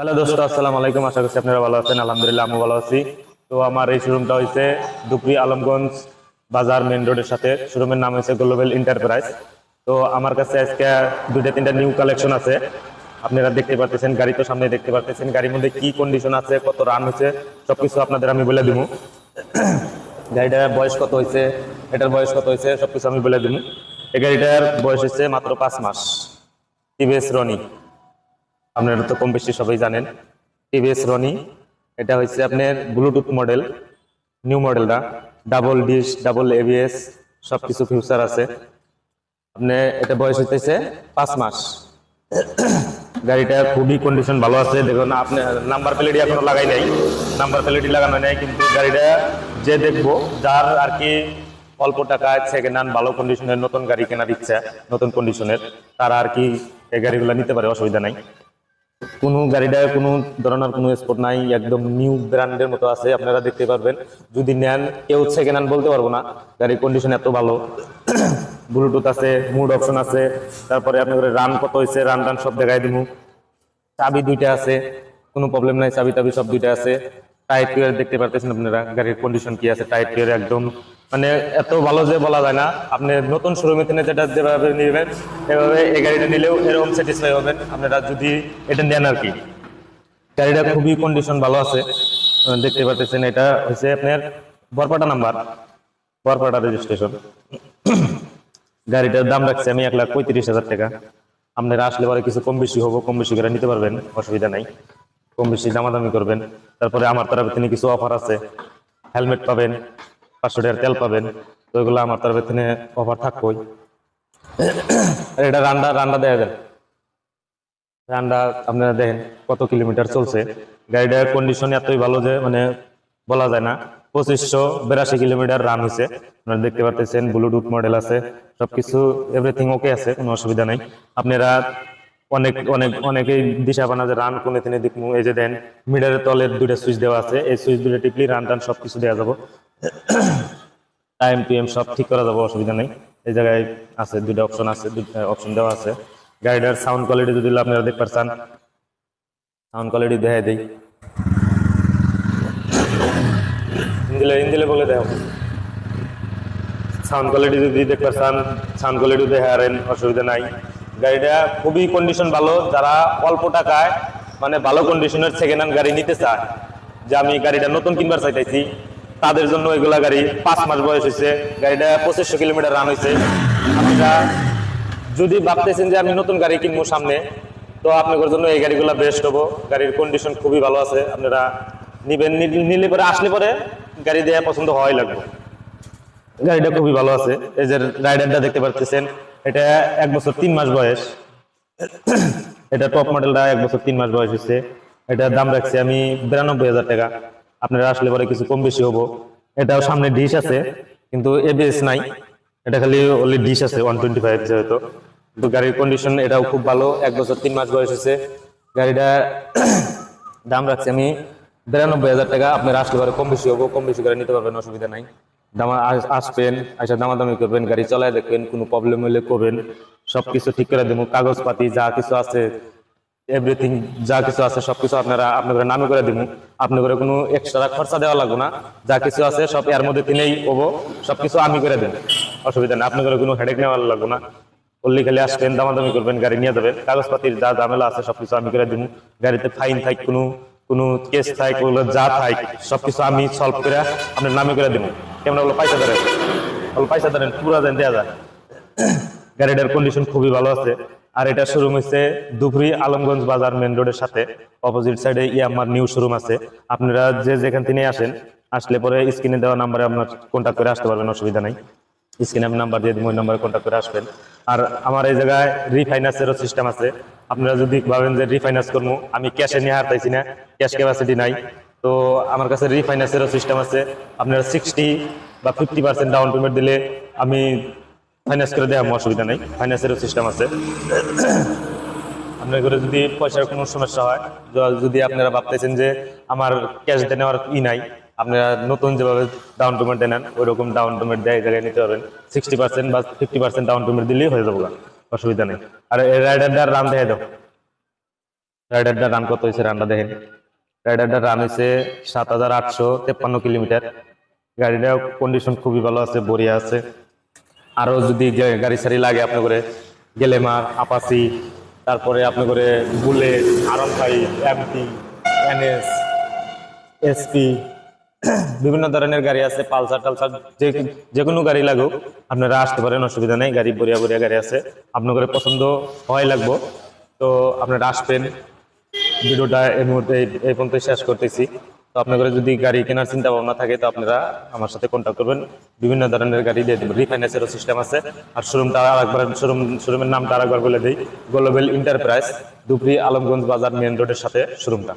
Hello দোস্ত, আসসালামু আলাইকুম। আশা করছি আপনারা ভালো আছেন। আলহামদুলিল্লাহ আমি ভালো আছি। তো আমার এই শোরুমটা হচ্ছে দুপরি আলমগঞ্জ বাজার মেইন রোডের সাথে। শোরুমের নাম হচ্ছে গ্লোবাল এন্টারপ্রাইজ। তো আমার কাছে আজকে দুইটা তিনটা নিউ কালেকশন আছে। আপনারা দেখতে পাচ্ছেন, গাড়ি তো সামনে দেখতে পাচ্ছেন, গাড়ির মধ্যে কি কন্ডিশন আছে, কত রান হয়েছে, সবকিছু আপনাদের আমি বলে দিব। গাড়িটার বয়স কত হয়েছে, এটার বয়স কত হয়েছে, সবকিছু আমি বলে দিব। এই গাড়িটার বয়স হচ্ছে মাত্র 5 মাস। টিভিএস রনি, আপনারা তো কম বেশি সবাই জানেন টিভিএস রনি। এটা হচ্ছে আপনার ব্লুটুথ মডেল, নিউ মডেলটা, ডাবল ডিশ, ডাবল এবিএস, সবকিছু ফিউচার আছে। আপনি এটা বয়স হইতেছে 5 মাস। গাড়িটা খুবই কন্ডিশন ভালো আছে। দেখুন, আপনি নাম্বার প্লেটই এখনো লাগাই নাই, নাম্বার প্লেটই লাগানো নাই, কিন্তু গাড়িটা যে দেখবো, যার আর কি অল্প টাকায় সেকেন্ড হ্যান্ড ভালো কন্ডিশনের নতুন গাড়ি কেনার ইচ্ছা, নতুন কন্ডিশনের, তারা আর কি এই গাড়িগুলো নিতে পারে, অসুবিধা নাই। কোনো গাড়িটা কোনো ধরনের কোনো স্পট নাই, একদম নিউ ব্র্যান্ডের মতো আছে, আপনারা দেখতে পারবেন। যদি নেন, কেউ সেকেন্ড হ্যান্ড বলতে পারবো না, গাড়ির কন্ডিশন এত ভালো। ব্লুটুথ আছে, মুড অপশন আছে, তারপরে আপনার রান কত হয়েছে, রান টান সব দেখাই দিব। চাবি দুইটা আছে, কোনো প্রবলেম নাই, চাবি টাবি সব দুইটা আছে। টায়ার টিয়ার দেখতে পারতেছেন আপনারা, গাড়ির কন্ডিশন কি আছে, টায়ার টিয়ার একদম মানে এত ভালো যে বলা যায় না। আপনি নতুন শোরুমে থেকে যেটা যেভাবে নেবেন, এভাবে এই গাড়িটা নিলেও এরকম স্যাটিসফাই হবেন আপনারা যদি এটা নেন আর কি। গাড়িটা খুবই কন্ডিশন ভালো আছে, দেখতে পাচ্ছেন। এটা হচ্ছে আপনার বরপাটা নাম্বার, বরপাটা রেজিস্ট্রেশন। গাড়িটার দাম রাখছি আমি 1,35,000 টাকা। আপনারা আসলে পরে কিছু কম বেশি হবো, কম বেশি করে নিতে পারবেন, অসুবিধা নাই। কম বেশি দামাদামি করবেন। তারপরে আমার তরফ থেকে কিছু অফার আছে, হেলমেট পাবেন, 500 টাকার তেল পাবেন, তো এগুলো আমার তরফ থেকে অফার থাকবোই। আর এটা রান্না রান্না দেয়া যায়, রান্না আপনারা দেখেন কত কিলোমিটার চলছে। গাড়িটার কন্ডিশন এতই ভালো যে মানে বলা যায় না। 2582 কিলোমিটার রান হয়েছে, আপনারা দেখতে পাচ্ছেন। ব্লুটুথ মডেল আছে, সবকিছু এভরিথিং ওকে আছে, কোনো অসুবিধা নাই। আপনারা অনেক অনেক অনেকেই দিশা বানা যে রান কোনে থেকে দেখবো, এই যে দেন মিটারের তলের দুইটা সুইচ দেওয়া আছে, এই সুইচ দুটো টিপলি রান টান সবকিছু দেওয়া যাবো, টাইম পিএম সব ঠিক করা যাবে, অসুবিধা নেই। এই জায়গায় আছে দুইটা অপশন আছে, দুইটা অপশন দেওয়া আছে। গাড়িটার সাউন্ড কোয়ালিটি যদি আপনারা দেখতে পারছেন, সাউন্ড কোয়ালিটি দেখাই দিই, হিন্দিলে হিন্দিলে বলে দেও। সাউন্ড কোয়ালিটি যদি দেখতে পারছেন, সাউন্ড কোয়ালিটি দেখে আরেন, অসুবিধা নাই। গাড়িটা খুবই কন্ডিশন ভালো। যারা অল্প টাকায় মানে ভালো কন্ডিশনের সেকেন্ড হ্যান্ড গাড়ি নিতে চায়, যে আমি গাড়িটা নতুন কিনবার চাইতেছি, তাদের জন্য এগুলা গাড়ি। 5 মাস বয়স হয়েছে, গাড়িটা 2500 কিলোমিটার রান হয়েছে। আপনারা যদি ভাবতেছেন যে আমি নতুন গাড়ি কিনবো সামনে, তো আপনাদের জন্য এই গাড়িগুলো বেস্ট হবো। গাড়ির কন্ডিশন খুবই ভালো আছে, আপনারা নিবেন, নিলে পরে আসলে পরে গাড়ি দেওয়া পছন্দ হওয়াই লাগবে। গাড়িটা খুবই ভালো আছে। এই যে রাইডারটা দেখতে পাচ্ছেন, এটা 1 বছর 3 মাস বয়স। এটা টপ মডেলটা 1 বছর 3 মাস বয়স হচ্ছে। এটার দাম রাখছি আমি 92,000 টাকা। আপনারা আসলে পরে কিছু কম বেশি হবো। এটাও সামনে ডিশ আছে, কিন্তু এবিএস নাই, এটা খালি ওনলি ডিশ আছে 125 যেহেতু। কিন্তু গাড়ির কন্ডিশন এটাও খুব ভালো, 1 বছর 3 মাস বয়স হচ্ছে। গাড়িটা দাম রাখছি আমি 92,000 টাকা। আপনারা আসলে পরে কম বেশি হবো, কম বেশি করে নিতে পারবেন, অসুবিধা নাই। দামা আসবেন, আইসা দামাদামি করবেন, গাড়ি চালায় দেখবেন, কোনো প্রবলেম হলে করবেন, সবকিছু ঠিক করে দেবো। কাগজপাতি যা কিছু আছে, এভরিথিং যা কিছু আছে সবকিছু আপনাদের নামে করে দিব। আপনাদের কোনো এক্সট্রা খরচা দেওয়া লাগবে না, যা কিছু আছে সব এর মধ্যে তিনেই হবো, সবকিছু আমি করে দেব, অসুবিধা নেই। আপনাদের কোনো হেডেক নেওয়া লাগবে না। বললি খালি আসবেন, দামাদামি করবেন, গাড়ি নিয়ে যাবেন। কাগজপাতির যা ঝামেলা আছে সবকিছু আমি করে দিব। গাড়িতে ফাইন থাক, কোনো কেস থাক, ওগুলো যা থাক সবকিছু আমি সলভ করে আপনার নামে করে দেবো। কেমন হলো? পয়সা ধরেন, পয়সা ধরেন, পুরো দেন, দেওয়া যায়। গাড়িটার কন্ডিশন খুবই ভালো আছে। আর এটা শোরুম হচ্ছে দুবরি আলমগঞ্জ বাজার মেন রোডের সাথে, অপোজিট সাইডে ইয়ামার নিউ শোরুম আছে। আপনারা যে যেখান থেকে আসেন, আসলে পরে স্ক্রিনে দেওয়া নাম্বারে আপনার কন্ট্যাক্ট করে আসতে পারবেন, অসুবিধা নাই। স্ক্রিনে আমি নাম্বার দিয়ে দিব, ওই নাম্বারে কন্ট্যাক্ট করে আসবেন। আর আমার এই জায়গায় রিফাইন্যান্সেরও সিস্টেম আছে। আপনারা যদি ভাবেন যে রিফাইন্যান্স করবো, আমি ক্যাশে নিয়ে হারতাইছি না, ক্যাশ ক্যাপাসিটি নাই, তো আমার কাছে রিফাইন্যান্সেরও সিস্টেম আছে। আপনারা 60 বা 50% ডাউন পেমেন্ট দিলে আমি ফাইন্যান্স করে দেওয়া, অসুবিধা নেই, ফাইন্যান্সেরও সিস্টেম আছে। আপনার ঘরে যদি পয়সার কোনো সমস্যা হয়, যদি আপনারা ভাবতেছেন যে আমার ক্যাশ দিয়ে নেওয়ার নাই, আপনারা নতুন যেভাবে ডাউন পেমেন্ট নেন ওই রকম ডাউন পেমেন্ট দেয় জায়গায় নিতে পারবেন। 60% বা 50% ডাউন পেমেন্ট দিলেই হয়ে যাবো, অসুবিধা নেই। আর এই রাইডারটার রান দেখে দাও, রাইডারটা রান কত হয়েছে, রানটা দেখেন। রাইডারটা রান হয়েছে 7,853 কিলোমিটার। গাড়িটার কন্ডিশন খুবই ভালো আছে, বড়িয়া আছে। আরো যদি যে গাড়ি সারি লাগে আপনি করে গ্ল্যামার, আপাচি, তারপরে আপনি করে bullet, R15, MT, NS, SP, বিভিন্ন ধরনের গাড়ি আছে, পালসার টালসার, যে কোনো গাড়ি লাগুক আপনারা আসতে পারেন, অসুবিধা নেই। গাড়ি বড়িয়া বড়িয়া গাড়ি আছে, আপনার করে পছন্দ হয় লাগবো তো আপনারা আসবেন। ভিডিওটা এই মুহূর্তে এই পর্যন্ত শেষ করতেছি। তো আপনাদের যদি গাড়ি কেনার চিন্তা ভাবনা থাকে তো আপনারা আমার সাথে কন্ট্যাক্ট করবেন, বিভিন্ন ধরনের গাড়ি দিয়ে দেবেন, রিফাইন্যান্সেরও সিস্টেম আছে। আর শোরুমটা আরেকবার, শোরুমের নামটা আরেকবার বলে দিই, গ্লোবাল এন্টারপ্রাইজ, দুবরি আলমগঞ্জ বাজার মেইন রোডের সাথে শোরুমটা।